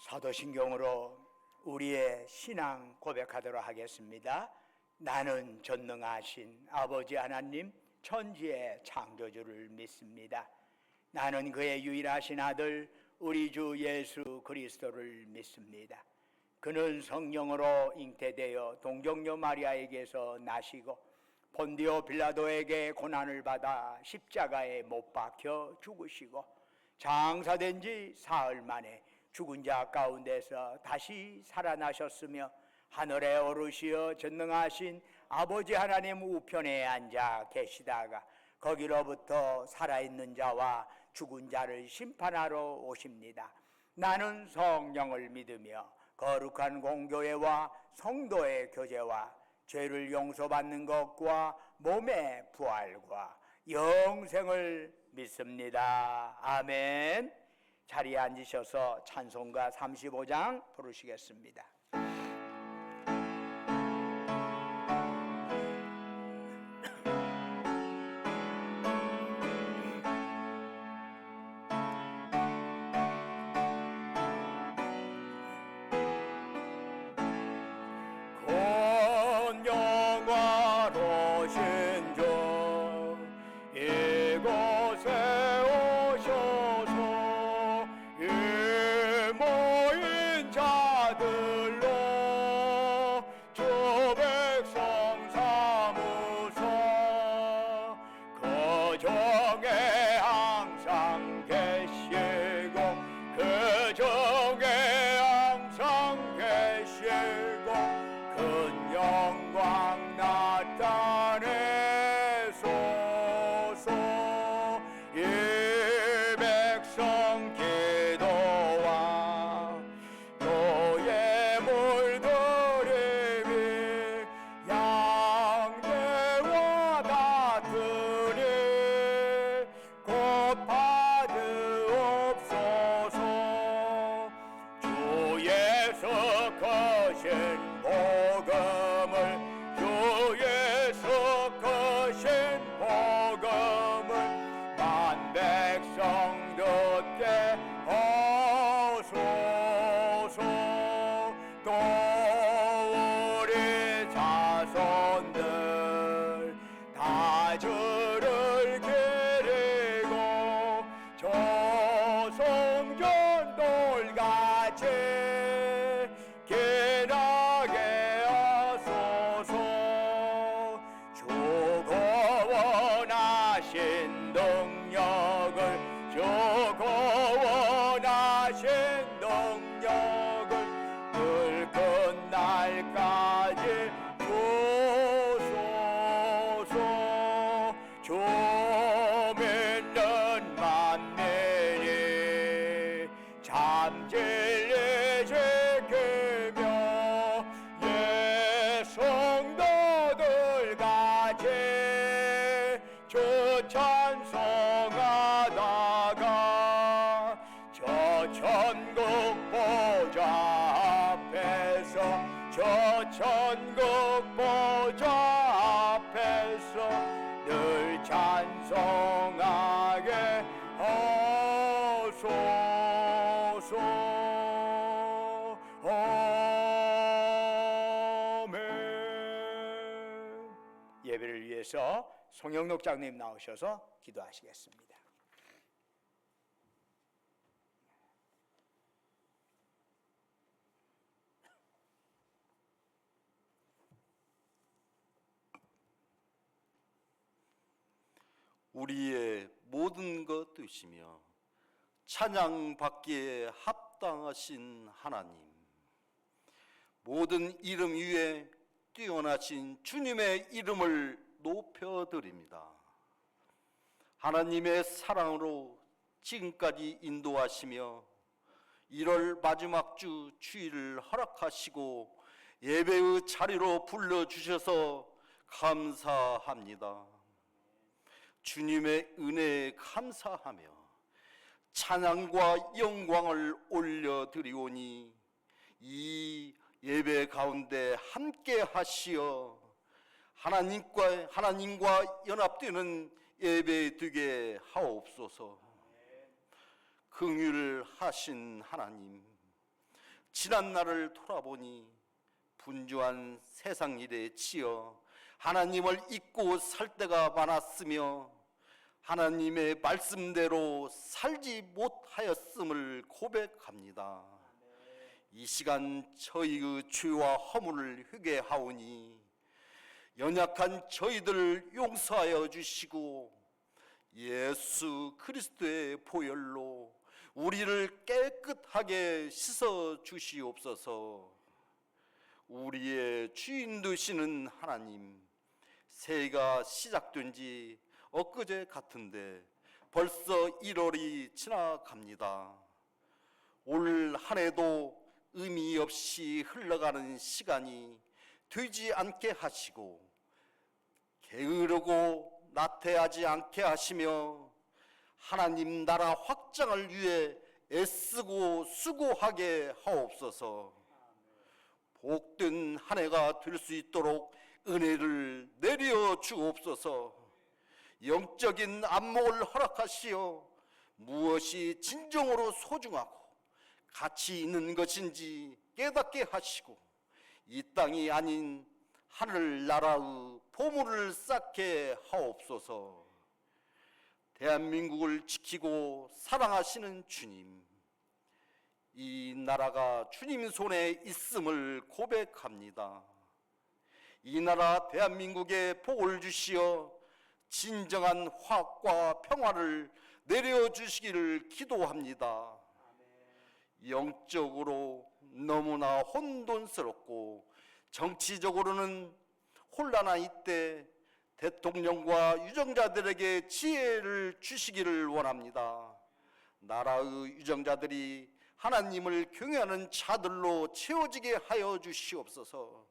사도신경으로 우리의 신앙 고백하도록 하겠습니다. 나는 전능하신 아버지 하나님 천지의 창조주를 믿습니다. 나는 그의 유일하신 아들 우리 주 예수 그리스도를 믿습니다. 그는 성령으로 잉태되어 동정녀 마리아에게서 나시고 본디오 빌라도에게 고난을 받아 십자가에 못 박혀 죽으시고 장사된 지 사흘 만에 죽은 자 가운데서 다시 살아나셨으며 하늘에 오르시어 전능하신 아버지 하나님 우편에 앉아 계시다가 거기로부터 살아있는 자와 죽은 자를 심판하러 오십니다. 나는 성령을 믿으며 거룩한 공교회와 성도의 교제와 죄를 용서받는 것과 몸의 부활과 영생을 믿습니다. 아멘. 자리에 앉으셔서 찬송가 35장 부르시겠습니다. 영화로신 주 이곳에 오셔서 이 모인 자들로 주 백성 삼으사 그 중에 항상 계시고 그 중에 항상 계시고 큰 영광 나타내소서. 이 백성 기도와 너의 물들임이 양떼와 같으니 곧 받으옵소서. 주 예수 크신 복음을 주 예수 크신 복음을 만 백성 듣게 하소서. 또 우리 자손들 다 주를 기리고 조성전 돌같이 길하게 하소서. 주고 원하신 능력을 주고 원하신 능력을 늘 끝날까지 주소서. 주 믿는 만민이 참 진리 지키며 성도들 같이 주 찬송하다가 저 천국 보좌 앞에서 저 천국 보좌 앞에서 늘 찬송하게 하소서. 예배를 위해서 송영록 장님 나오셔서 기도하시겠습니다. 우리의 모든 것 되시며 찬양받기에 합당하신 하나님, 모든 이름 위에 뛰어나신 주님의 이름을 높여드립니다. 하나님의 사랑으로 지금까지 인도하시며 1월 마지막 주 주일을 허락하시고 예배의 자리로 불러주셔서 감사합니다. 주님의 은혜에 감사하며 찬양과 영광을 올려드리오니 이 예배 가운데 함께 하시어 하나님과 연합되는 예배 되게 하옵소서. 긍휼하신 하나님, 지난 날을 돌아보니 분주한 세상 일에 치여 하나님을 잊고 살 때가 많았으며 하나님의 말씀대로 살지 못하였음을 고백합니다. 이 시간 저희의 죄와 허물을 회개하오니 연약한 저희들을 용서하여 주시고 예수 그리스도의 보혈로 우리를 깨끗하게 씻어 주시옵소서. 우리의 주인 되시는 하나님, 새해가 시작된 지 엊그제 같은데 벌써 1월이 지나갑니다. 올 한 해도 의미 없이 흘러가는 시간이 되지 않게 하시고 게으르고 나태하지 않게 하시며 하나님 나라 확장을 위해 애쓰고 수고하게 하옵소서. 복된 한 해가 될 수 있도록 은혜를 내려 주옵소서. 영적인 안목을 허락하시어 무엇이 진정으로 소중하고 가치 있는 것인지 깨닫게 하시고 이 땅이 아닌 하늘나라의 보물을 쌓게 하옵소서. 대한민국을 지키고 사랑하시는 주님, 이 나라가 주님 손에 있음을 고백합니다. 이 나라 대한민국에 복을 주시어 진정한 화합과 평화를 내려주시기를 기도합니다. 영적으로 너무나 혼돈스럽고 정치적으로는 혼란한 이때 대통령과 유정자들에게 지혜를 주시기를 원합니다. 나라의 유정자들이 하나님을 경외하는 자들로 채워지게 하여 주시옵소서.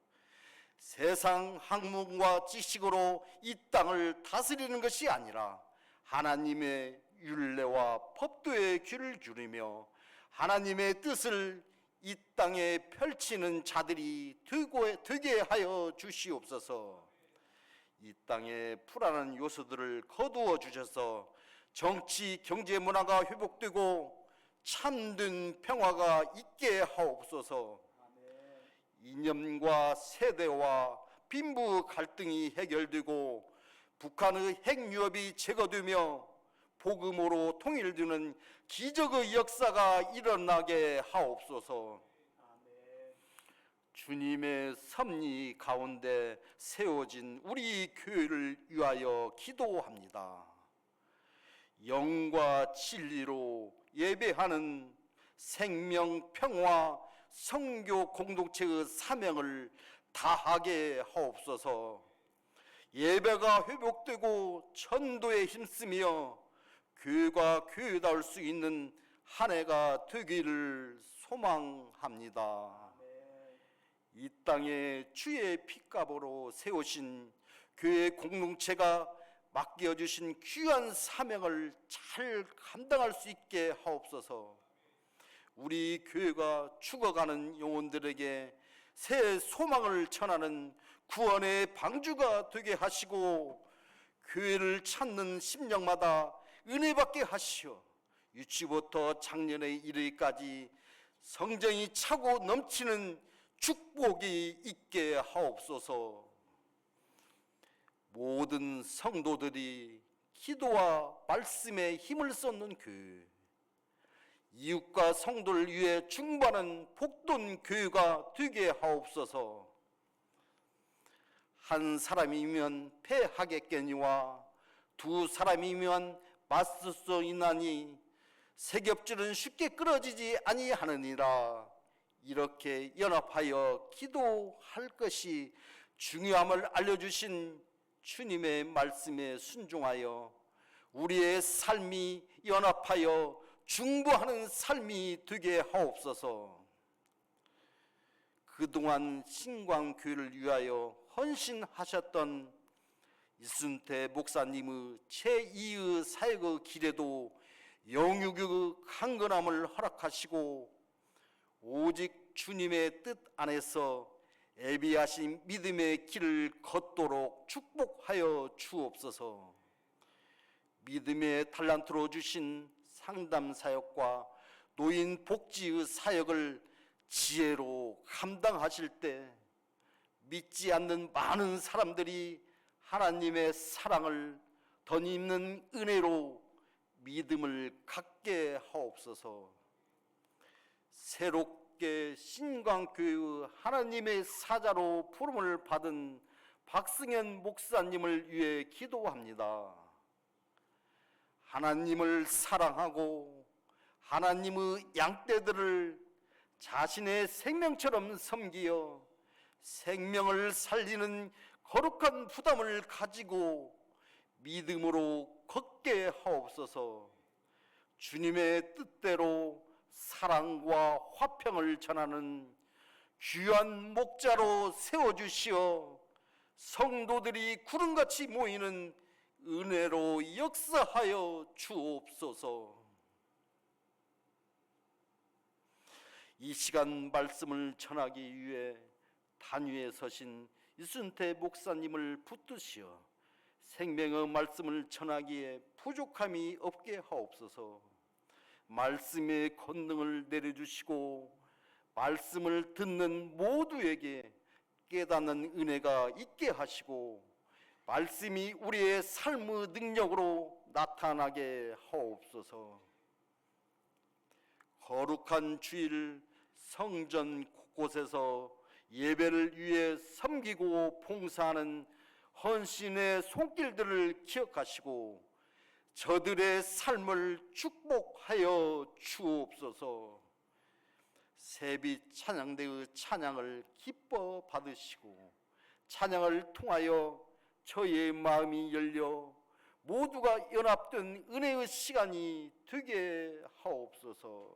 세상 학문과 지식으로 이 땅을 다스리는 것이 아니라 하나님의 율례와 법도에 귀를 기울이며 하나님의 뜻을 이 땅에 펼치는 자들이 되게 하여 주시옵소서. 이 땅의 불안한 요소들을 거두어 주셔서 정치, 경제, 문화가 회복되고 참된 평화가 있게 하옵소서. 이념과 세대와 빈부 갈등이 해결되고 북한의 핵유협이 제거되며 복음으로 통일되는 기적의 역사가 일어나게 하옵소서. 주님의 섭리 가운데 세워진 우리 교회를 위하여 기도합니다. 영과 진리로 예배하는 생명, 평화, 성교 공동체의 사명을 다하게 하옵소서. 예배가 회복되고 전도에 힘쓰며 교회가 교회다울 수 있는 한 해가 되기를 소망합니다. 이 땅에 주의 핏값으로 세우신 교회 공동체가 맡겨주신 귀한 사명을 잘 감당할 수 있게 하옵소서. 우리 교회가 죽어가는 영혼들에게 새 소망을 전하는 구원의 방주가 되게 하시고 교회를 찾는 심령마다 은혜 받게 하시어 유치부터 작년에 이르기까지 성정이 차고 넘치는 축복이 있게 하옵소서. 모든 성도들이 기도와 말씀에 힘을 쏟는 교회, 이웃과 성도를 위해 중보하는 복된 교회가 되게 하옵소서. 한 사람이면 패하겠거니와 두 사람이면 맞설 수 있나니 세 겹줄은 쉽게 끊어지지 아니하느니라. 이렇게 연합하여 기도할 것이 중요함을 알려주신 주님의 말씀에 순종하여 우리의 삶이 연합하여 중보하는 삶이 되게 하옵소서. 그동안 신광교회를 위하여 헌신하셨던 이순태 목사님의 제2의 사역의 길에도 영육의 강건함을 허락하시고 오직 주님의 뜻 안에서 예비하신 믿음의 길을 걷도록 축복하여 주옵소서. 믿음의 달란트로 주신 상담 사역과 노인 복지의 사역을 지혜로 감당하실 때 믿지 않는 많은 사람들이 하나님의 사랑을 덧입는 은혜로 믿음을 갖게 하옵소서. 새롭게 신광교회의 하나님의 사자로 부름을 받은 박승현 목사님을 위해 기도합니다. 하나님을 사랑하고 하나님의 양떼들을 자신의 생명처럼 섬기어 생명을 살리는 거룩한 부담을 가지고 믿음으로 걷게 하옵소서. 주님의 뜻대로 사랑과 화평을 전하는 귀한 목자로 세워주시어 성도들이 구름같이 모이는 은혜로 역사하여 주옵소서. 이 시간 말씀을 전하기 위해 단위에 서신 이순태 목사님을 붙드시어 생명의 말씀을 전하기에 부족함이 없게 하옵소서. 말씀의 권능을 내려주시고 말씀을 듣는 모두에게 깨닫는 은혜가 있게 하시고 말씀이 우리의 삶의 능력으로 나타나게 하옵소서. 거룩한 주일 성전 곳곳에서 예배를 위해 섬기고 봉사하는 헌신의 손길들을 기억하시고 저들의 삶을 축복하여 주옵소서. 새빛 찬양대의 찬양을 기뻐 받으시고 찬양을 통하여 저의 마음이 열려 모두가 연합된 은혜의 시간이 되게 하옵소서.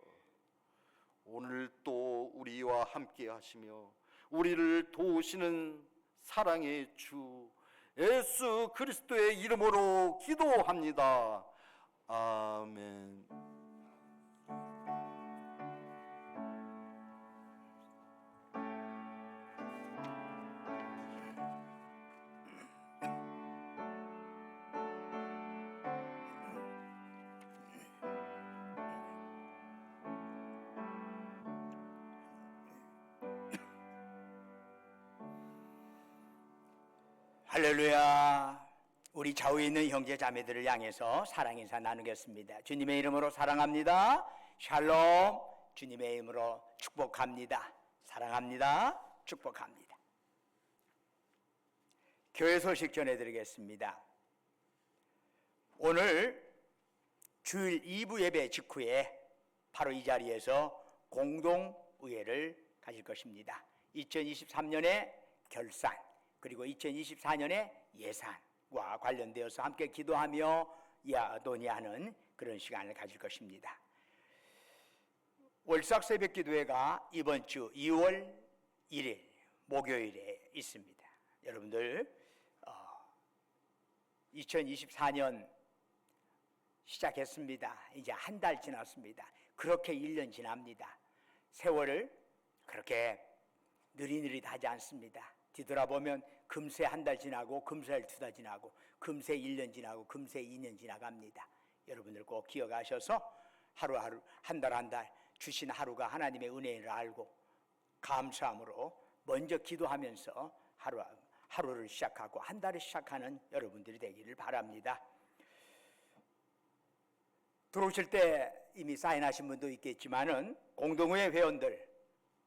오늘 또 우리와 함께 하시며 우리를 도우시는 사랑의 주 예수 그리스도의 이름으로 기도합니다. 아멘. 할렐루야. 우리 좌우에 있는 형제 자매들을 향해서 사랑 인사 나누겠습니다. 주님의 이름으로 사랑합니다. 샬롬. 주님의 이름으로 축복합니다. 사랑합니다. 축복합니다. 교회 소식 전해드리겠습니다. 오늘 주일 2부 예배 직후에 바로 이 자리에서 공동의회를 가질 것입니다. 2023년의 결산 그리고 2024년의 예산과 관련되어서 함께 기도하며 논의하는 그런 시간을 가질 것입니다. 월삭 새벽 기도회가 이번 주 2월 1일 목요일에 있습니다. 여러분들 2024년 시작했습니다. 이제 한 달 지났습니다. 그렇게 1년 지납니다. 세월을 그렇게 느릿느릿하지 않습니다. 뒤돌아보면 금세 한 달 지나고 금세 두 달 지나고 금세 1년 지나고 금세 2년 지나갑니다. 여러분들 꼭 기억하셔서 하루하루 한 달 한 달 주신 하루가 하나님의 은혜를 알고 감사함으로 먼저 기도하면서 하루를 시작하고 한 달을 시작하는 여러분들이 되기를 바랍니다. 들어오실 때 이미 사인하신 분도 있겠지만은 공동회 회원들,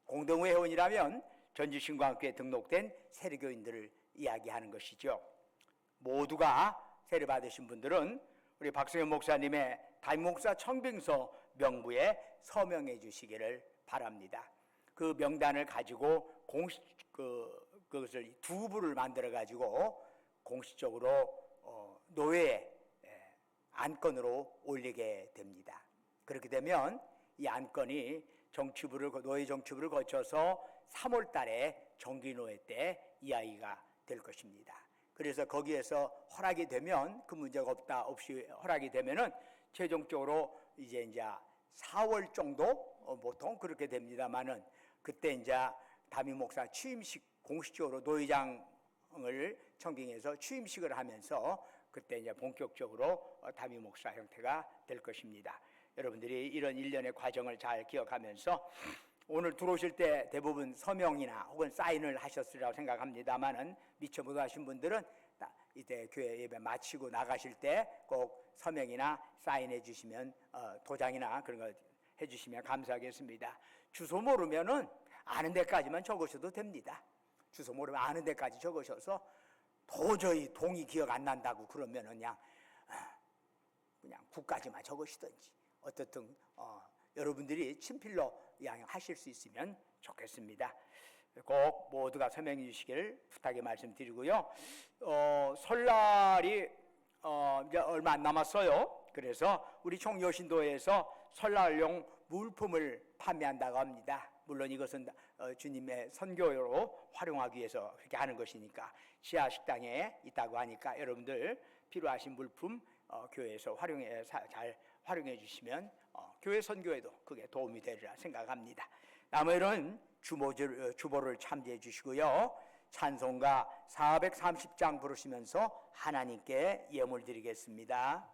공동회 회원이라면 전주신광교회에 등록된 세례교인들을 이야기하는 것이죠. 모두가 세례 받으신 분들은 우리 박승현 목사님의 담임목사 청빙서 명부에 서명해 주시기를 바랍니다. 그 명단을 가지고 그것을 두 부를 만들어 가지고 공식적으로 노회에 안건으로 올리게 됩니다. 그렇게 되면 이 안건이 노회 정치부를 거쳐서 3월 달에 정기노회 때 이야기가 될 것입니다. 그래서 거기에서 허락이 되면 그 문제가 없이 허락이 되면은 최종적으로 이제 4월 정도 보통 그렇게 됩니다만은 그때 이제 담임 목사 취임식 공식적으로 노회장을 청빙해서 취임식을 하면서 그때 이제 본격적으로 담임 목사 형태가 될 것입니다. 여러분들이 이런 일련의 과정을 잘 기억하면서 오늘 들어오실 때 대부분 서명이나 혹은 사인을 하셨으리라고 생각합니다만은 미처 못 하신 분들은 이때 교회 예배 마치고 나가실 때 꼭 서명이나 사인해 주시면 도장이나 그런 거 해주시면 감사하겠습니다. 주소 모르면은 아는 데까지만 적으셔도 됩니다. 주소 모르면 아는 데까지 적으셔서 도저히 동이 기억 안 난다고 그러면은 그냥 국까지만 적으시든지 어떻든 여러분들이 친필로 하실 수 있으면 좋겠습니다. 꼭 모두가 서명해 주시기를 부탁의 말씀드리고요. 설날이 이제 얼마 안 남았어요. 그래서 우리 총여신도에서 설날용 물품을 판매한다고 합니다. 물론 이것은 주님의 선교로 활용하기 위해서 그렇게 하는 것이니까 지하 식당에 있다고 하니까 여러분들 필요하신 물품 교회에서 잘 활용해 주시면 교회 선교에도 그게 도움이 되리라 생각합니다. 남은 주보를 참조해 주시고요. 찬송가 430장 부르시면서 하나님께 예물 드리겠습니다.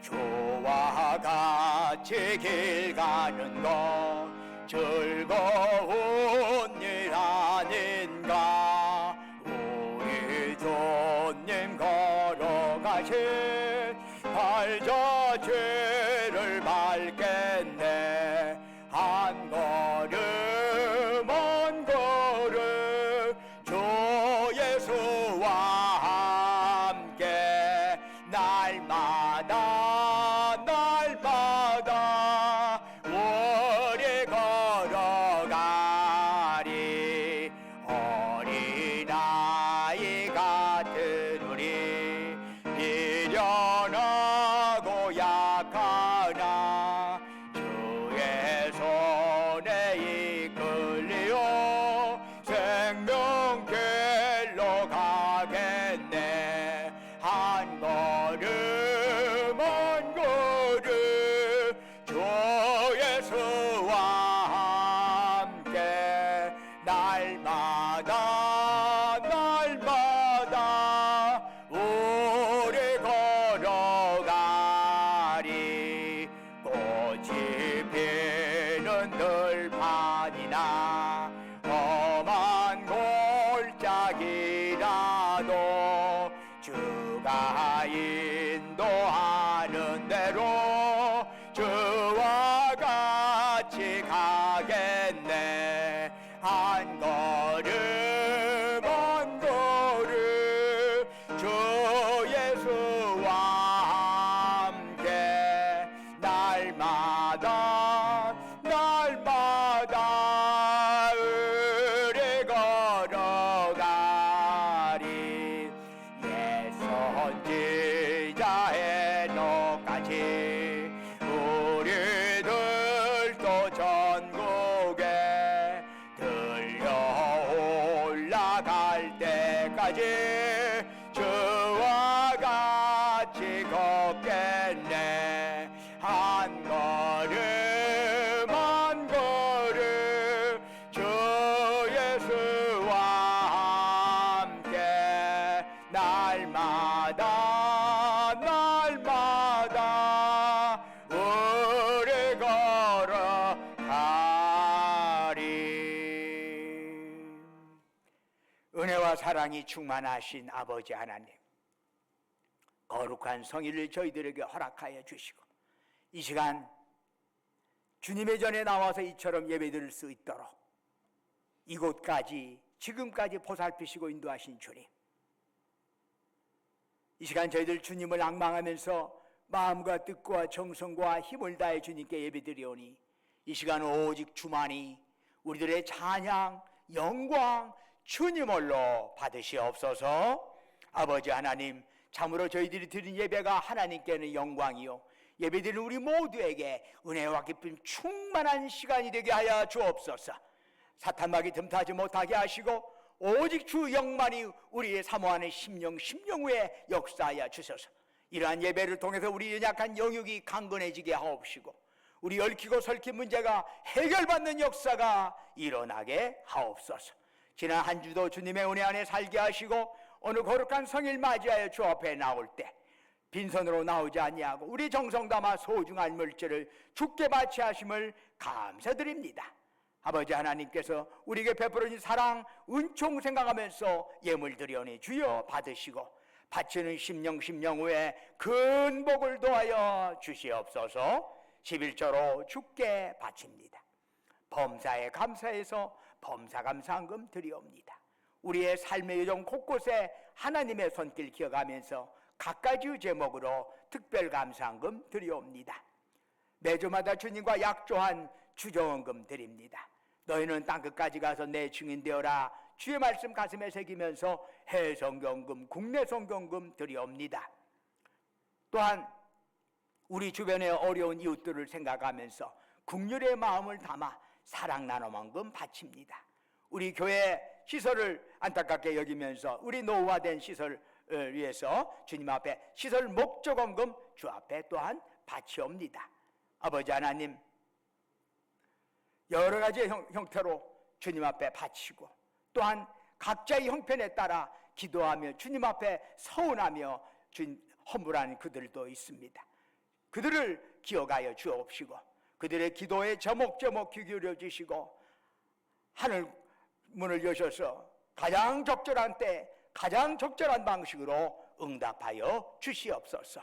주와 같이 길 가는 것 즐거운 일 아닌가. 우리 주님 걸어가신 발자취를 밟겠네. 한 걸음 한 걸음 주 예수와 함께 날마다 날마다 우리 걸어가리. 어린아이 같은 우리 미련하고 약하나 주의 손에 이끌려 생명길로 가겠네. 한 걸음 한 걸음 주 예수와 함께 날마다 날마다 우리 걸어가리. 꽃이 피는 들판이나 험한 골짜기라도 주가 인도하는 대로 주와 같이 가겠네. 한 걸음 한 걸음 주 예수와 함께 날마다 날마다 우리 걸어가리. 옛 선지자 에녹같이 우리들도 전국에 들려 올라갈 때까지 주와 같이 걷겠네. 한 걸음 한 걸음 주 예수와 함께 날마다 날마다 우리 걸어가리. 은혜와 사랑이 충만하신 아버지 하나님, 거룩한 성일을 저희들에게 허락하여 주시고 이 시간 주님의 전에 나와서 이처럼 예배드릴 수 있도록 이곳까지 지금까지 보살피시고 인도하신 주님, 이 시간 저희들 주님을 앙망하면서 마음과 뜻과 정성과 힘을 다해 주님께 예배드리오니 이 시간 오직 주만이 우리들의 찬양, 영광 주님 홀로 받으시옵소서. 아버지 하나님, 참으로 저희들이 드린 예배가 하나님께는 영광이요 예배드리는 우리 모두에게 은혜와 기쁨 충만한 시간이 되게 하여 주옵소서. 사탄막이 틈타지 못하게 하시고 오직 주 영만이 우리의 사모하는 심령에 역사하여 주소서. 이러한 예배를 통해서 우리 연약한 영육이 강건해지게 하옵시고 우리 얽히고 설킨 문제가 해결받는 역사가 일어나게 하옵소서. 지난 한 주도 주님의 은혜 안에 살게 하시고 어느 거룩한 성일 맞이하여 주 앞에 나올 때 빈손으로 나오지 아니하고 우리 정성 담아 소중한 물질을 주께 바치하심을 감사드립니다. 아버지 하나님께서 우리에게 베풀어 주신 사랑, 은총 생각하면서 예물 드리오니 주여 받으시고 바치는 심령 후에 큰 복을 도하여 주시옵소서. 11조로 주께 바칩니다. 범사에 감사해서 범사 감사한금 드리옵니다. 우리의 삶의 여정 곳곳에 하나님의 손길 기억하면서 각가지 제목으로 특별 감사한금 드리옵니다. 매주마다 주님과 약조한 주정원금 드립니다. 너희는 땅끝까지 가서 내 증인 되어라. 주의 말씀 가슴에 새기면서 해성경금, 국내성경금 드리옵니다. 또한 우리 주변의 어려운 이웃들을 생각하면서 국률의 마음을 담아 사랑 나눔원금 바칩니다. 우리 교회 시설을 안타깝게 여기면서 우리 노후화된 시설을 위해서 주님 앞에 시설 목적원금 주 앞에 또한 바치옵니다. 아버지 하나님, 여러 가지 형태로 주님 앞에 바치고 또한 각자의 형편에 따라 기도하며 주님 앞에 서운하며 허물한 그들도 있습니다. 그들을 기억하여 주옵시고 그들의 기도에 저목저목 귀 기울여 주시고 하늘 문을 여셔서 가장 적절한 때 가장 적절한 방식으로 응답하여 주시옵소서.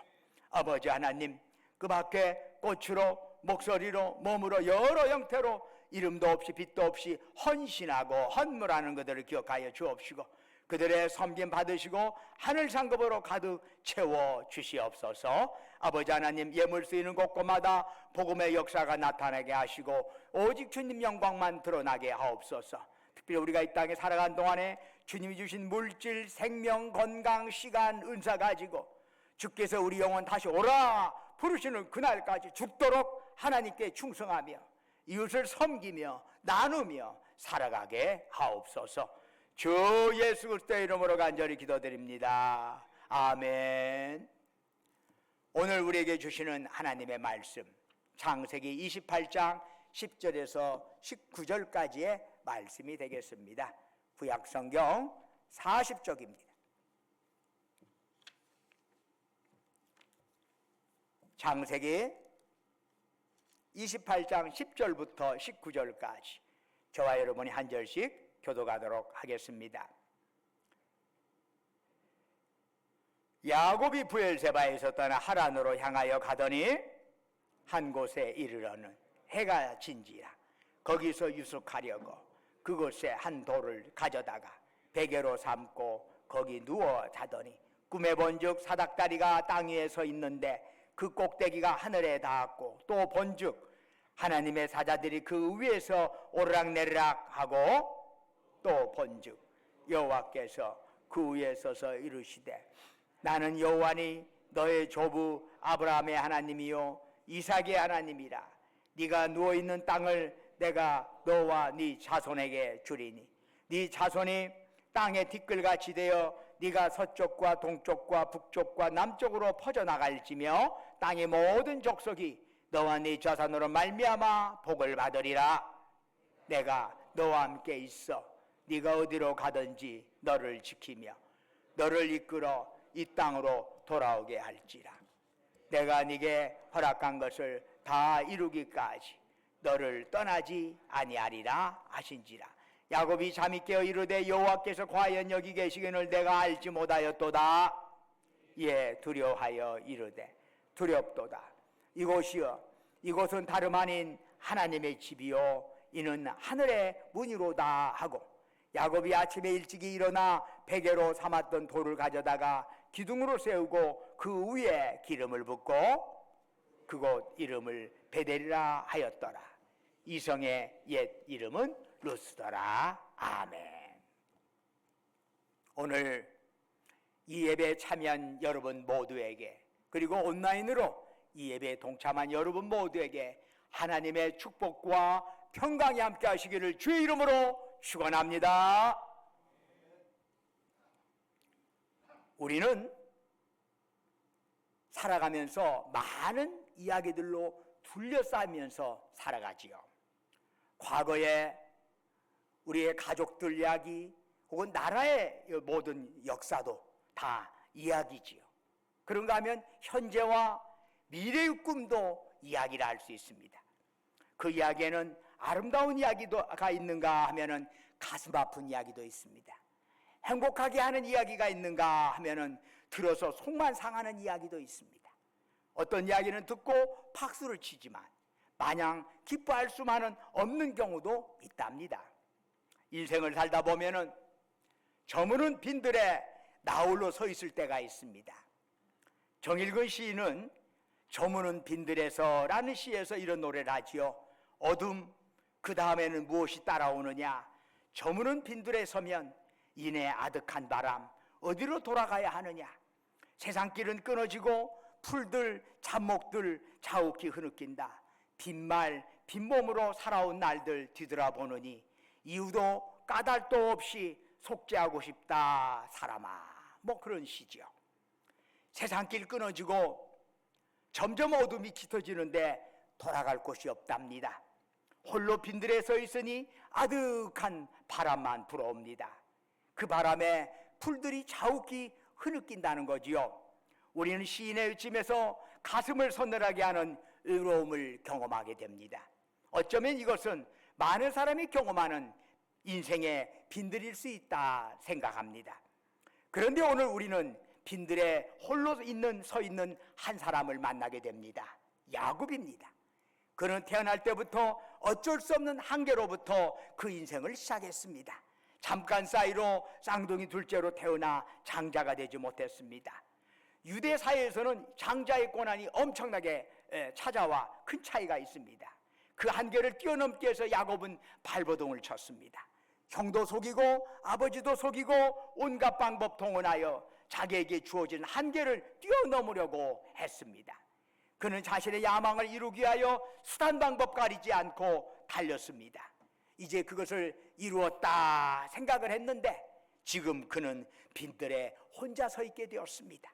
아버지 하나님, 그 밖에 꽃으로 목소리로 몸으로 여러 형태로 이름도 없이 빛도 없이 헌신하고 헌물하는 그들을 기억하여 주옵시고 그들의 섬김 받으시고 하늘 상급으로 가득 채워 주시옵소서. 아버지 하나님, 예물 쓰이는 곳곳마다 복음의 역사가 나타나게 하시고 오직 주님 영광만 드러나게 하옵소서. 특별히 우리가 이 땅에 살아간 동안에 주님이 주신 물질, 생명, 건강, 시간, 은사 가지고 주께서 우리 영혼 다시 오라 부르시는 그날까지 죽도록 하나님께 충성하며 이웃을 섬기며 나누며 살아가게 하옵소서. 주 예수 그리스도의 이름으로 간절히 기도드립니다. 아멘. 오늘 우리에게 주시는 하나님의 말씀, 창세기 28장 10절에서 19절까지의 말씀이 되겠습니다. 구약성경 40쪽입니다. 창세기 28장 10절부터 19절까지 저와 여러분이 한 절씩 교독하도록 하겠습니다. 야곱이 브엘세바에서 떠나 하란으로 향하여 가더니 한 곳에 이르러는 해가 진지라. 거기서 유숙하려고 그곳에 한 돌을 가져다가 베개로 삼고 거기 누워 자더니 꿈에 본즉 사닥다리가 땅 위에 서 있는데 그 꼭대기가 하늘에 닿았고 또 본즉 하나님의 사자들이 그 위에서 오르락내리락 하고 또 본즉 여호와께서 그 위에 서서 이르시되 나는 여호와니 너의 조부 아브라함의 하나님이요 이삭의 하나님이라. 네가 누워있는 땅을 내가 너와 네 자손에게 주리니 네 자손이 땅의 티끌같이 되어 네가 서쪽과 동쪽과 북쪽과 남쪽으로 퍼져나갈지며 땅의 모든 족속이 너와 네 자손으로 말미암아 복을 받으리라. 내가 너와 함께 있어 네가 어디로 가든지 너를 지키며 너를 이끌어 이 땅으로 돌아오게 할지라. 내가 네게 허락한 것을 다 이루기까지 너를 떠나지 아니하리라 하신지라. 야곱이 잠이 깨어 이르되 여호와께서 과연 여기 계시기를 내가 알지 못하였도다. 예, 두려워하여 이르되 두렵도다. 이곳이여 이곳은 다름 아닌 하나님의 집이요 이는 하늘의 문이로다 하고 야곱이 아침에 일찍이 일어나 베개로 삼았던 돌을 가져다가 기둥으로 세우고 그 위에 기름을 붓고 그곳 이름을 베델이라 하였더라. 이성의 옛 이름은 루스더라. 아멘. 오늘 이 예배에 참여한 여러분 모두에게 그리고 온라인으로 이 예배에 동참한 여러분 모두에게 하나님의 축복과 평강이 함께 하시기를 주의 이름으로 축원합니다. 우리는 살아가면서 많은 이야기들로 둘러싸면서 살아가지요. 과거에 우리의 가족들 이야기, 혹은 나라의 모든 역사도 다 이야기지요. 그런가 하면 현재와 미래의 꿈도 이야기를 할 수 있습니다. 그 이야기에는 아름다운 이야기가 있는가 하면은 가슴 아픈 이야기도 있습니다. 행복하게 하는 이야기가 있는가 하면은 들어서 속만 상하는 이야기도 있습니다. 어떤 이야기는 듣고 박수를 치지만 마냥 기뻐할 수만은 없는 경우도 있답니다. 인생을 살다 보면은 저무는 빈들에 나홀로 서 있을 때가 있습니다. 정일근 시인은 저무는 빈들에서라는 시에서 이런 노래를 하지요. 어둠 그 다음에는 무엇이 따라오느냐. 저무는 빈들에 서면 이내 아득한 바람 어디로 돌아가야 하느냐. 세상길은 끊어지고 풀들 잡목들 자욱히 흐느낀다. 빈말 빈몸으로 살아온 날들 뒤돌아보느니 이유도 까닭도 없이 속죄하고 싶다 사람아. 뭐 그런 시죠. 세상길 끊어지고 점점 어둠이 짙어지는데 돌아갈 곳이 없답니다. 홀로 빈들에 서 있으니 아득한 바람만 불어옵니다. 그 바람에 풀들이 자욱히 흐느낀다는 거지요. 우리는 시인의 외침에서 가슴을 서늘하게 하는 의로움을 경험하게 됩니다. 어쩌면 이것은 많은 사람이 경험하는 인생의 빈들일 수 있다 생각합니다. 그런데 오늘 우리는 빈들에 홀로 서 있는 한 사람을 만나게 됩니다. 야곱입니다. 그는 태어날 때부터 어쩔 수 없는 한계로부터 그 인생을 시작했습니다. 잠깐 사이로 쌍둥이 둘째로 태어나 장자가 되지 못했습니다. 유대 사회에서는 장자의 권한이 엄청나게 찾아와 큰 차이가 있습니다. 그 한계를 뛰어넘기 위해서 야곱은 발버둥을 쳤습니다. 형도 속이고 아버지도 속이고 온갖 방법 동원하여 자기에게 주어진 한계를 뛰어넘으려고 했습니다. 그는 자신의 야망을 이루기 위하여 수단 방법 가리지 않고 달렸습니다. 이제 그것을 이루었다 생각을 했는데 지금 그는 빈들에 혼자 서 있게 되었습니다.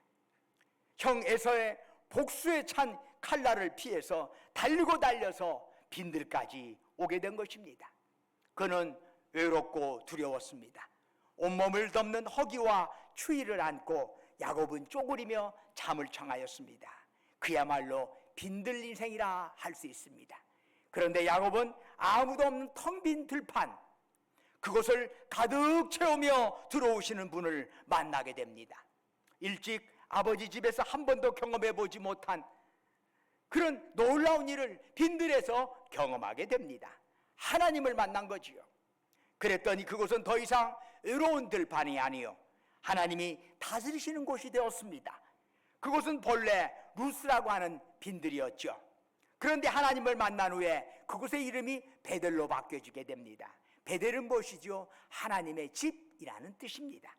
형 에서의 복수에 찬 칼날을 피해서 달리고 달려서 빈들까지 오게 된 것입니다. 그는 외롭고 두려웠습니다. 온몸을 덮는 허기와 추위를 안고 야곱은 쪼그리며 잠을 청하였습니다. 그야말로 빈들 인생이라 할 수 있습니다. 그런데 야곱은 아무도 없는 텅 빈 들판, 그것을 가득 채우며 들어오시는 분을 만나게 됩니다. 일찍 아버지 집에서 한 번도 경험해 보지 못한 그런 놀라운 일을 빈들에서 경험하게 됩니다. 하나님을 만난 거지요. 그랬더니 그곳은 더 이상 외로운 들판이 아니요 하나님이 다스리시는 곳이 되었습니다. 그곳은 본래 루스라고 하는 빈들이었죠. 그런데 하나님을 만난 후에 그곳의 이름이 베델로 바뀌어지게 됩니다. 베델은 무엇이죠? 하나님의 집이라는 뜻입니다.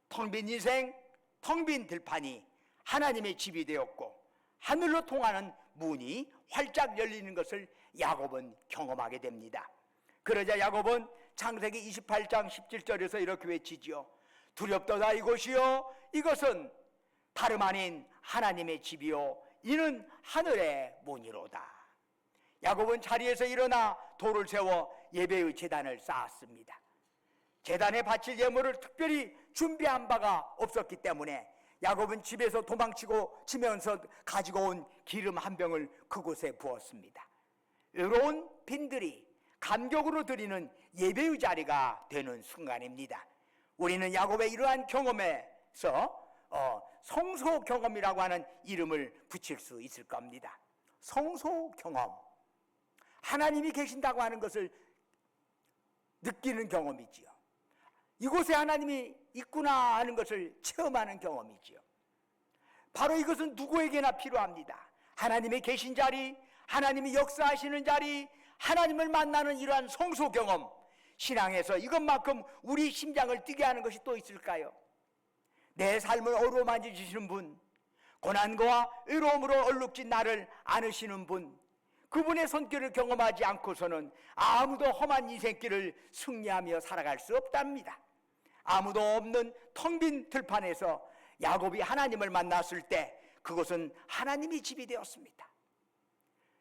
텅 빈 인생, 텅 빈 들판이 하나님의 집이 되었고 하늘로 통하는 문이 활짝 열리는 것을 야곱은 경험하게 됩니다. 그러자 야곱은 창세기 28장 17절에서 이렇게 외치지요. 두렵도다 이곳이요 이것은 다름 아닌 하나님의 집이요 이는 하늘의 문이로다. 야곱은 자리에서 일어나 돌을 세워 예배의 제단을 쌓았습니다. 제단에 바칠 예물을 특별히 준비한 바가 없었기 때문에 야곱은 집에서 도망치고 치면서 가지고 온 기름 한 병을 그곳에 부었습니다. 외로운 빈들이 감격으로 드리는 예배의 자리가 되는 순간입니다. 우리는 야곱의 이러한 경험에서 성소 경험이라고 하는 이름을 붙일 수 있을 겁니다. 성소 경험, 하나님이 계신다고 하는 것을 느끼는 경험이지요. 이곳에 하나님이 있구나 하는 것을 체험하는 경험이지요. 바로 이것은 누구에게나 필요합니다. 하나님이 계신 자리, 하나님이 역사하시는 자리, 하나님을 만나는 이러한 성소 경험, 신앙에서 이것만큼 우리 심장을 뛰게 하는 것이 또 있을까요? 내 삶을 어루만져 주시는 분, 고난과 외로움으로 얼룩진 나를 안으시는 분, 그분의 손길을 경험하지 않고서는 아무도 험한 인생길을 승리하며 살아갈 수 없답니다. 아무도 없는 텅 빈 들판에서 야곱이 하나님을 만났을 때 그것은 하나님의 집이 되었습니다.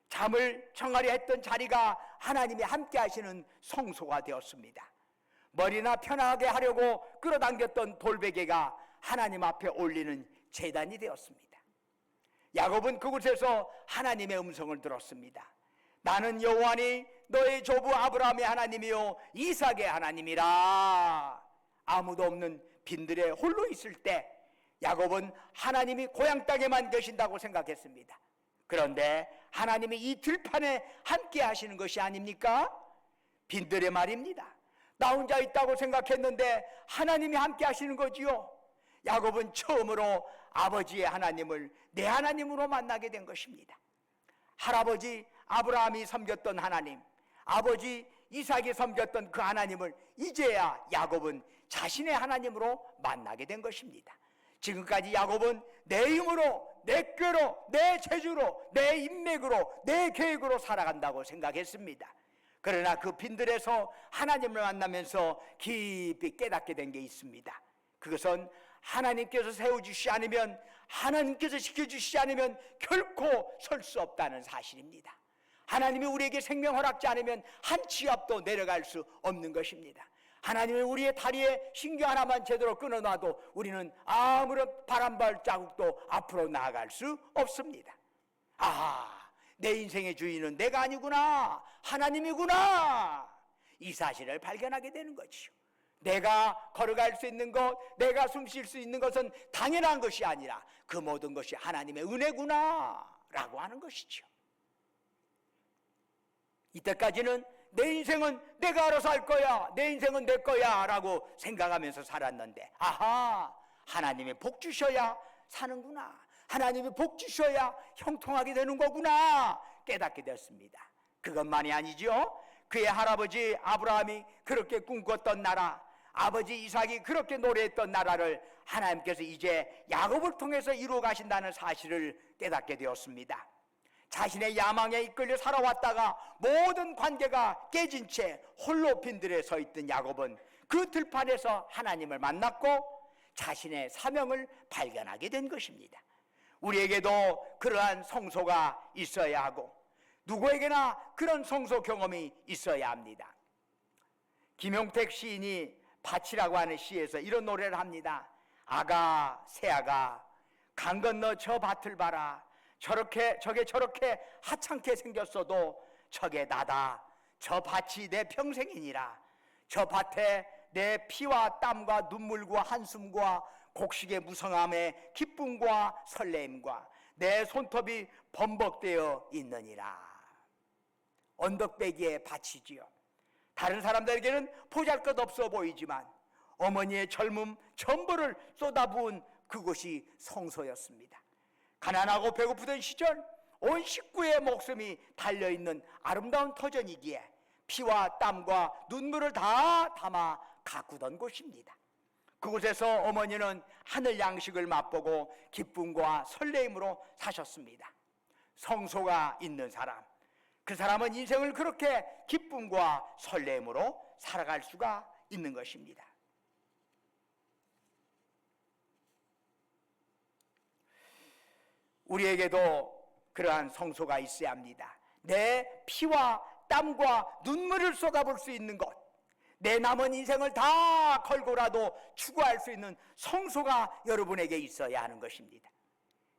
잠을 청하려 했던 자리가 하나님이 함께 하시는 성소가 되었습니다. 머리나 편하게 하려고 끌어당겼던 돌베개가 하나님 앞에 올리는 제단이 되었습니다. 야곱은 그곳에서 하나님의 음성을 들었습니다. 나는 여호와니 너의 조부 아브라함의 하나님이요 이삭의 하나님이라. 아무도 없는 빈들에 홀로 있을 때 야곱은 하나님이 고향 땅에만 계신다고 생각했습니다. 그런데 하나님이 이 들판에 함께 하시는 것이 아닙니까? 빈들의 말입니다. 나 혼자 있다고 생각했는데 하나님이 함께 하시는 거지요. 야곱은 처음으로 아버지의 하나님을 내 하나님으로 만나게 된 것입니다. 할아버지 아브라함이 섬겼던 하나님, 아버지 이삭이 섬겼던 그 하나님을 이제야 야곱은 자신의 하나님으로 만나게 된 것입니다. 지금까지 야곱은 내 힘으로, 내 꾀로, 내 재주로, 내 인맥으로, 내 계획으로 살아간다고 생각했습니다. 그러나 그 빈들에서 하나님을 만나면서 깊이 깨닫게 된 게 있습니다. 그것은 하나님께서 세워주시지 않으면, 하나님께서 지켜주시지 않으면 결코 설 수 없다는 사실입니다. 하나님이 우리에게 생명 허락지 않으면 한 치 앞도 내려갈 수 없는 것입니다. 하나님이 우리의 다리에 신경 하나만 제대로 끊어놔도 우리는 아무런 바람발 자국도 앞으로 나아갈 수 없습니다. 아하, 내 인생의 주인은 내가 아니구나, 하나님이구나, 이 사실을 발견하게 되는 거지요. 내가 걸어갈 수 있는 것, 내가 숨 쉴 수 있는 것은 당연한 것이 아니라 그 모든 것이 하나님의 은혜구나 라고 하는 것이죠. 이때까지는 내 인생은 내가 알아서 할 거야, 내 인생은 내 거야 라고 생각하면서 살았는데, 아하, 하나님이 복 주셔야 사는구나, 하나님이 복 주셔야 형통하게 되는 거구나 깨닫게 됐습니다. 그것만이 아니죠. 그의 할아버지 아브라함이 그렇게 꿈꿨던 나라, 아버지 이삭이 그렇게 노래했던 나라를 하나님께서 이제 야곱을 통해서 이루어 가신다는 사실을 깨닫게 되었습니다. 자신의 야망에 이끌려 살아왔다가 모든 관계가 깨진 채 홀로 빈들에 서 있던 야곱은 그 들판에서 하나님을 만났고 자신의 사명을 발견하게 된 것입니다. 우리에게도 그러한 성소가 있어야 하고 누구에게나 그런 성소 경험이 있어야 합니다. 김용택 시인이 밭이라고 하는 시에서 이런 노래를 합니다. 아가 새아가 강 건너 저 밭을 봐라. 저게 저렇게 하찮게 생겼어도 저게 나다. 저 밭이 내 평생이니라. 저 밭에 내 피와 땀과 눈물과 한숨과 곡식의 무성함에 기쁨과 설레임과 내 손톱이 범벅되어 있느니라. 언덕배기의 밭이지요. 다른 사람들에게는 보잘것없어 보이지만 어머니의 젊음 전부를 쏟아부은 그곳이 성소였습니다. 가난하고 배고프던 시절 온 식구의 목숨이 달려있는 아름다운 터전이기에 피와 땀과 눈물을 다 담아 가꾸던 곳입니다. 그곳에서 어머니는 하늘 양식을 맛보고 기쁨과 설레임으로 사셨습니다. 성소가 있는 사람, 그 사람은 인생을 그렇게 기쁨과 설렘으로 살아갈 수가 있는 것입니다. 우리에게도 그러한 성소가 있어야 합니다. 내 피와 땀과 눈물을 쏟아볼 수 있는 것, 내 남은 인생을 다 걸고라도 추구할 수 있는 성소가 여러분에게 있어야 하는 것입니다.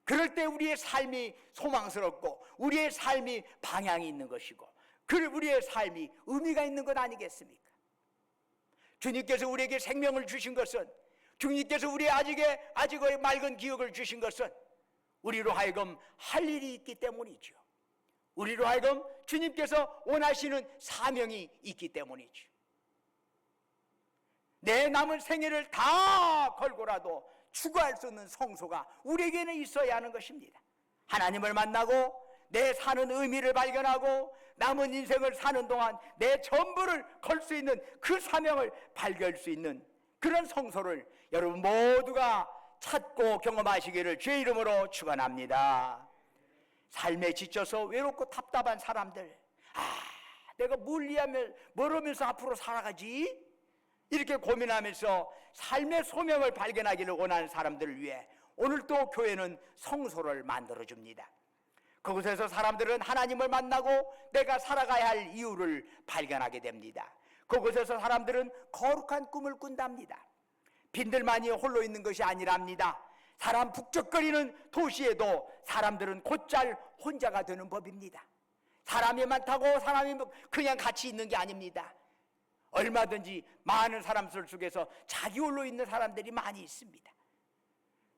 그럴 때 우리의 삶이 소망스럽고 우리의 삶이 방향이 있는 것이고 우리의 삶이 의미가 있는 것 아니겠습니까? 주님께서 우리에게 생명을 주신 것은, 주님께서 우리의 아직의 맑은 기억을 주신 것은 우리로 하여금 할 일이 있기 때문이죠. 우리로 하여금 주님께서 원하시는 사명이 있기 때문이죠. 내 남은 생애를 다 걸고라도 추구할 수 있는 성소가 우리에게는 있어야 하는 것입니다. 하나님을 만나고 내 사는 의미를 발견하고 남은 인생을 사는 동안 내 전부를 걸 수 있는 그 사명을 발견할 수 있는 그런 성소를 여러분 모두가 찾고 경험하시기를 주의 이름으로 축원합니다. 삶에 지쳐서 외롭고 답답한 사람들, 내가 뭘 하면서 앞으로 살아가지? 이렇게 고민하면서 삶의 소명을 발견하기를 원하는 사람들을 위해 오늘도 교회는 성소를 만들어줍니다. 그곳에서 사람들은 하나님을 만나고 내가 살아가야 할 이유를 발견하게 됩니다. 그곳에서 사람들은 거룩한 꿈을 꾼답니다. 빈들만이 홀로 있는 것이 아니랍니다. 사람 북적거리는 도시에도 사람들은 곧잘 혼자가 되는 법입니다. 사람이 많다고 사람이 그냥 같이 있는 게 아닙니다. 얼마든지 많은 사람들 속에서 자기 홀로 있는 사람들이 많이 있습니다.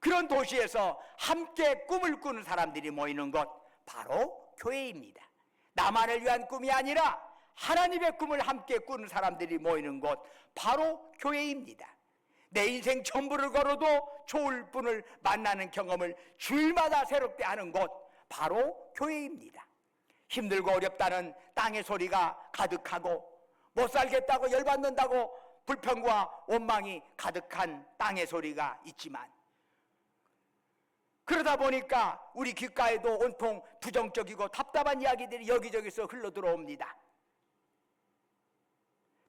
그런 도시에서 함께 꿈을 꾸는 사람들이 모이는 것, 바로 교회입니다. 나만을 위한 꿈이 아니라 하나님의 꿈을 함께 꾸는 사람들이 모이는 곳, 바로 교회입니다. 내 인생 전부를 걸어도 좋을 분을 만나는 경험을 주일마다 새롭게 하는 곳, 바로 교회입니다. 힘들고 어렵다는 땅의 소리가 가득하고 못 살겠다고 열받는다고 불평과 원망이 가득한 땅의 소리가 있지만, 그러다 보니까 우리 귓가에도 온통 부정적이고 답답한 이야기들이 여기저기서 흘러들어옵니다.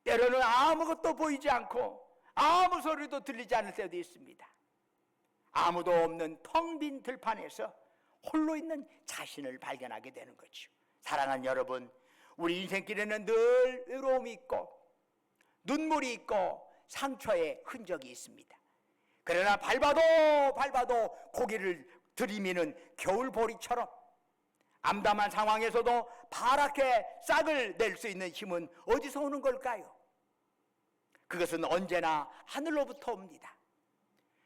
때로는 아무것도 보이지 않고 아무 소리도 들리지 않을 때도 있습니다. 아무도 없는 텅 빈 들판에서 홀로 있는 자신을 발견하게 되는 거죠. 사랑하는 여러분, 우리 인생길에는 늘 외로움이 있고 눈물이 있고 상처의 흔적이 있습니다. 그러나 밟아도 고개를 들이미는 겨울보리처럼 암담한 상황에서도 파랗게 싹을 낼 수 있는 힘은 어디서 오는 걸까요? 그것은 언제나 하늘로부터 옵니다.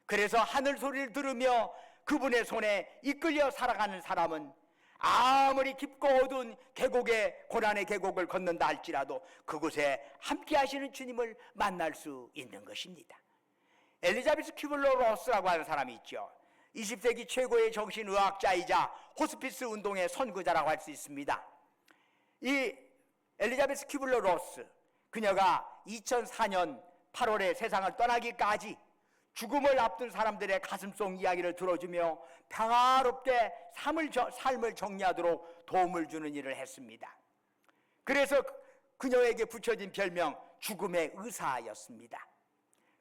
그래서 하늘 소리를 들으며 그분의 손에 이끌려 살아가는 사람은 아무리 깊고 어두운 계곡의 고난의 계곡을 걷는다 할지라도 그곳에 함께 하시는 주님을 만날 수 있는 것입니다. 엘리자베스 큐블러 로스라고 하는 사람이 있죠. 20세기 최고의 정신의학자이자 호스피스 운동의 선구자라고 할 수 있습니다. 이 엘리자베스 큐블러 로스, 그녀가 2004년 8월에 세상을 떠나기까지 죽음을 앞둔 사람들의 가슴속 이야기를 들어주며 평화롭게 삶을 정리하도록 도움을 주는 일을 했습니다. 그래서 그녀에게 붙여진 별명 죽음의 의사였습니다.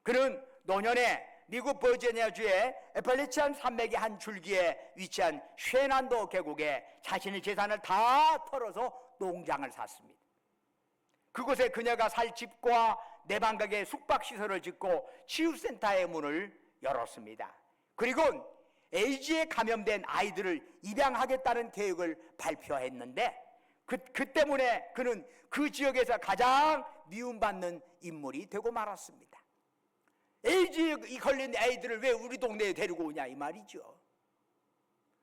그는 노년에 미국 버지니아주의 애펄리치안 산맥의 한 줄기에 위치한 쉐난도 계곡에 자신의 재산을 다 털어서 농장을 샀습니다. 그곳에 그녀가 살 집과 내방각의 숙박시설을 짓고 치유센터의 문을 열었습니다. 그리고 에이즈에 감염된 아이들을 입양하겠다는 계획을 발표했는데 그 때문에 그는 그 지역에서 가장 미움받는 인물이 되고 말았습니다. 에이즈에 걸린 아이들을 왜 우리 동네에 데리고 오냐 이 말이죠.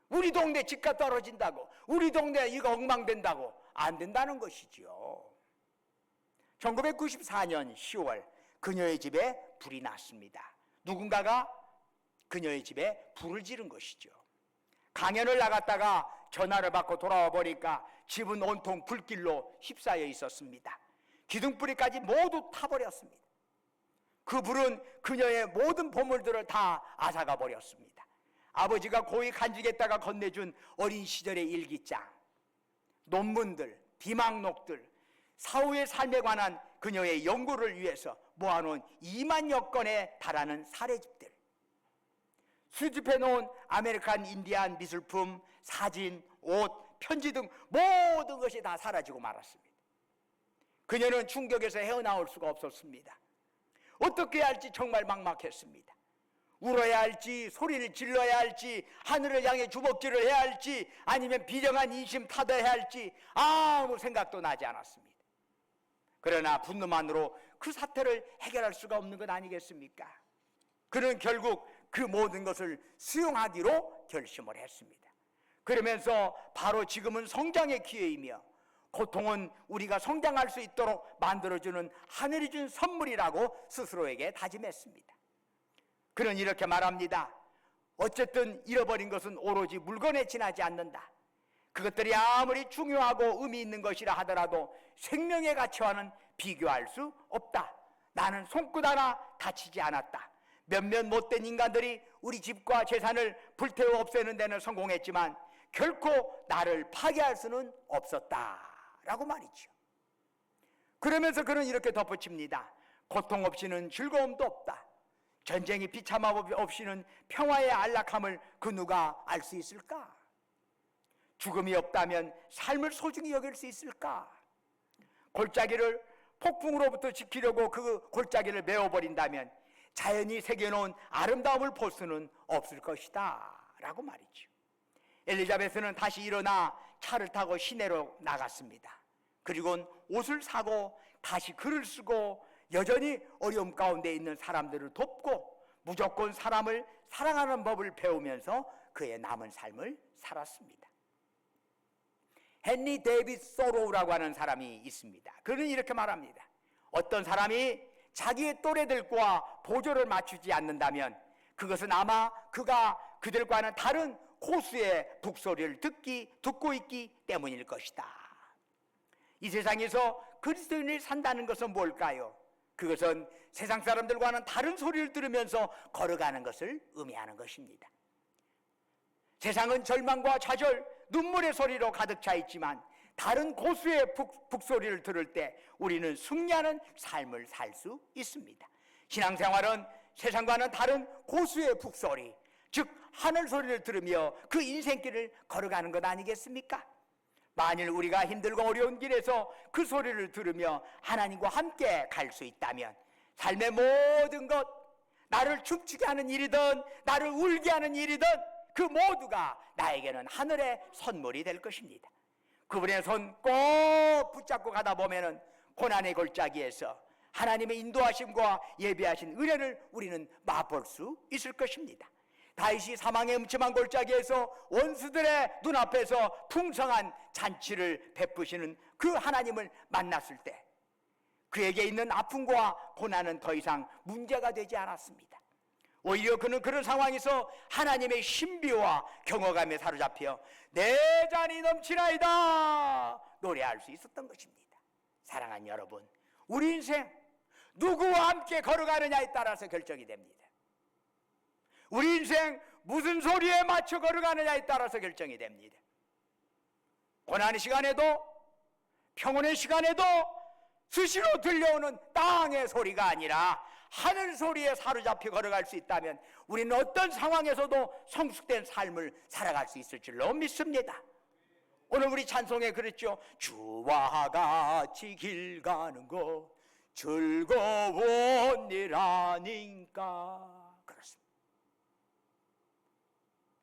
우리 동네 집값 떨어진다고, 우리 동네 이거 엉망된다고 안 된다는 것이죠. 1994년 10월 그녀의 집에 불이 났습니다. 누군가가 그녀의 집에 불을 지른 것이죠. 강연을 나갔다가 전화를 받고 돌아와 보니까 집은 온통 불길로 휩싸여 있었습니다. 기둥뿌리까지 모두 타버렸습니다. 그 불은 그녀의 모든 보물들을 다 앗아가 버렸습니다. 아버지가 고이 간직했다가 건네준 어린 시절의 일기장, 논문들, 비망록들, 사후의 삶에 관한 그녀의 연구를 위해서 모아놓은 2만여 건에 달하는 사례집들, 수집해놓은 아메리칸 인디안 미술품, 사진, 옷, 편지 등 모든 것이 다 사라지고 말았습니다. 그녀는 충격에서 헤어나올 수가 없었습니다. 어떻게 해야 할지 정말 막막했습니다. 울어야 할지, 소리를 질러야 할지, 하늘을 향해 주먹질을 해야 할지, 아니면 비정한 인심 타도해야 할지 아무 생각도 나지 않았습니다. 그러나 분노만으로 그 사태를 해결할 수가 없는 것 아니겠습니까? 그는 결국 그 모든 것을 수용하기로 결심을 했습니다. 그러면서 바로 지금은 성장의 기회이며 고통은 우리가 성장할 수 있도록 만들어주는 하늘이 준 선물이라고 스스로에게 다짐했습니다. 그는 이렇게 말합니다. 어쨌든 잃어버린 것은 오로지 물건에 지나지 않는다. 그것들이 아무리 중요하고 의미 있는 것이라 하더라도 생명의 가치와는 비교할 수 없다. 나는 손끝 하나 다치지 않았다. 몇몇 못된 인간들이 우리 집과 재산을 불태워 없애는 데는 성공했지만 결코 나를 파괴할 수는 없었다라고 말이죠. 그러면서 그는 이렇게 덧붙입니다. 고통 없이는 즐거움도 없다. 전쟁이 비참함 없이는 평화의 안락함을 그 누가 알 수 있을까? 죽음이 없다면 삶을 소중히 여길 수 있을까? 골짜기를 폭풍으로부터 지키려고 그 골짜기를 메워버린다면 자연이 새겨놓은 아름다움을 볼 수는 없을 것이다 라고 말이죠. 엘리자베스는 다시 일어나 차를 타고 시내로 나갔습니다. 그리고는 옷을 사고 다시 글을 쓰고 여전히 어려움 가운데 있는 사람들을 돕고 무조건 사람을 사랑하는 법을 배우면서 그의 남은 삶을 살았습니다. 헨리 데이빗 소로우라고 하는 사람이 있습니다. 그는 이렇게 말합니다. 어떤 사람이 자기의 또래들과 보조를 맞추지 않는다면 그것은 아마 그가 그들과는 다른 고수의 북소리를 듣고 있기 때문일 것이다. 이 세상에서 그리스도인을 산다는 것은 뭘까요? 그것은 세상 사람들과는 다른 소리를 들으면서 걸어가는 것을 의미하는 것입니다. 세상은 절망과 좌절, 눈물의 소리로 가득 차 있지만 다른 고수의 북소리를 들을 때 우리는 승리하는 삶을 살 수 있습니다. 신앙생활은 세상과는 다른 고수의 북소리, 즉 하늘 소리를 들으며 그 인생길을 걸어가는 것 아니겠습니까? 만일 우리가 힘들고 어려운 길에서 그 소리를 들으며 하나님과 함께 갈 수 있다면 삶의 모든 것, 나를 춤추게 하는 일이든 나를 울게 하는 일이든 그 모두가 나에게는 하늘의 선물이 될 것입니다. 그분의 손 꼭 붙잡고 가다 보면은 고난의 골짜기에서 하나님의 인도하심과 예비하신 은혜를 우리는 맛볼 수 있을 것입니다. 다윗이 사망의 음침한 골짜기에서 원수들의 눈앞에서 풍성한 잔치를 베푸시는 그 하나님을 만났을 때 그에게 있는 아픔과 고난은 더 이상 문제가 되지 않았습니다. 오히려 그는 그런 상황에서 하나님의 신비와 경외감에 사로잡혀 내 잔이 넘치나이다 노래할 수 있었던 것입니다. 사랑하는 여러분, 우리 인생 누구와 함께 걸어가느냐에 따라서 결정이 됩니다. 우리 인생 무슨 소리에 맞춰 걸어가느냐에 따라서 결정이 됩니다. 고난의 시간에도 평온의 시간에도 수시로 들려오는 땅의 소리가 아니라 하늘 소리에 사로잡혀 걸어갈 수 있다면 우리는 어떤 상황에서도 성숙된 삶을 살아갈 수 있을 줄로 믿습니다. 오늘 우리 찬송에 그랬죠. 주와 같이 길 가는 것 즐거운 일 아닌가. 그렇습니다.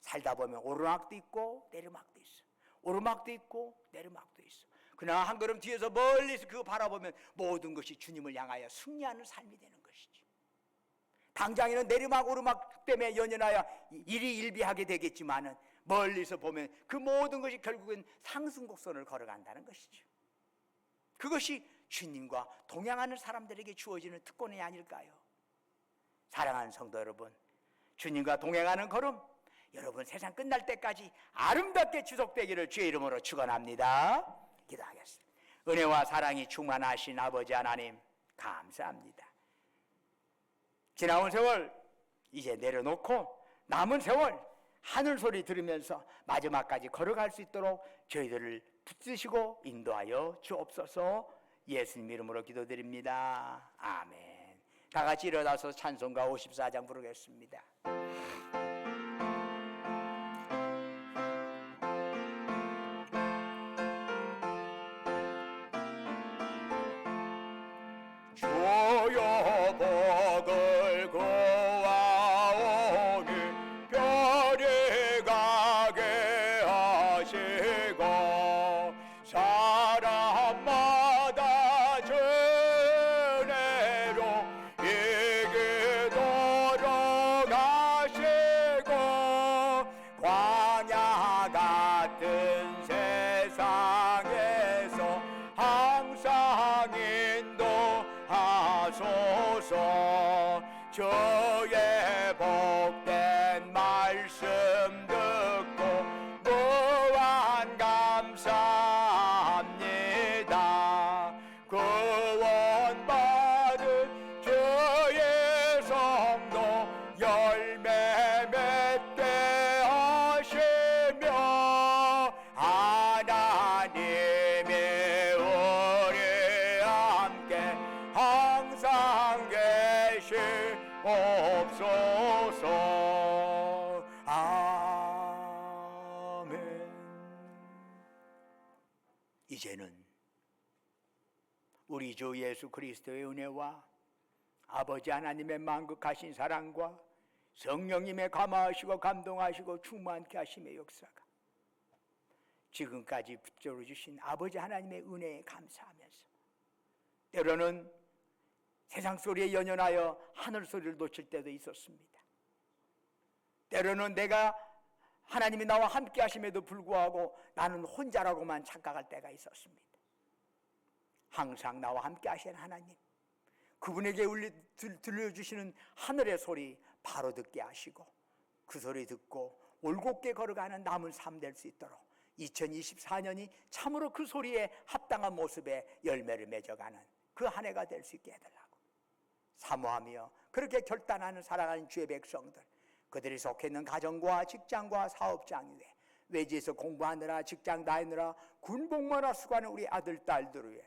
살다 보면 오르막도 있고 내리막도 있어. 오르막도 있고 내리막도 있어. 그러나 한 걸음 뒤에서 멀리서 그거 바라보면 모든 것이 주님을 향하여 승리하는 삶이 되는 것이지. 당장에는 내리막 오르막 때문에 연연하여 일희일비하게 되겠지만은 멀리서 보면 그 모든 것이 결국은 상승곡선을 걸어간다는 것이죠. 그것이 주님과 동행하는 사람들에게 주어지는 특권이 아닐까요? 사랑하는 성도 여러분, 주님과 동행하는 걸음 여러분 세상 끝날 때까지 아름답게 지속되기를 주의 이름으로 축원합니다. 기도하겠습니다. 은혜와 사랑이 충만하신 아버지 하나님 감사합니다. 지나온 세월 이제 내려놓고 남은 세월 하늘 소리 들으면서 마지막까지 걸어갈 수 있도록 저희들을 붙드시고 인도하여 주옵소서. 예수님 이름으로 기도드립니다. 아멘. 다 같이 일어나서 찬송가 54장 부르겠습니다. 주여 복을 구하오니 별이 가게 하시고 사람마다 주내로 이기도록 하시고 광야 같은 세상에서 항상 인도하소서. 주의 복된 말씀 듣고 무한 감사합니다. 구원받은 주의 성도 열매 맺게 하시며 하나님이 우리 함께 항상 계시옵소서. 아멘. 이제는 우리 주 예수 그리스도의 은혜와 아버지 하나님의 만극하신 사랑과 성령님의 감화하시고 감동하시고 충만케 하심의 역사가 지금까지 붙들어 주신 아버지 하나님의 은혜에 감사하면서 때로는 세상 소리에 연연하여 하늘 소리를 놓칠 때도 있었습니다. 때로는 내가 하나님이 나와 함께 하심에도 불구하고 나는 혼자라고만 착각할 때가 있었습니다. 항상 나와 함께 하시는 하나님, 그분에게 들려주시는 하늘의 소리 바로 듣게 하시고 그 소리 듣고 올곧게 걸어가는 남은 삶 될 수 있도록 2024년이 참으로 그 소리에 합당한 모습의 열매를 맺어가는 그 한 해가 될 수 있게 해달라고 사모하며 그렇게 결단하는 사랑하는 주의 백성들, 그들이 속해 있는 가정과 직장과 사업장 위에 외지에서 공부하느라 직장 다니느라 군복무하느라 수고하는 우리 아들 딸들 위해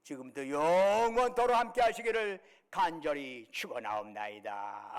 지금부터 영원토록 함께 하시기를 간절히 축원하옵나이다.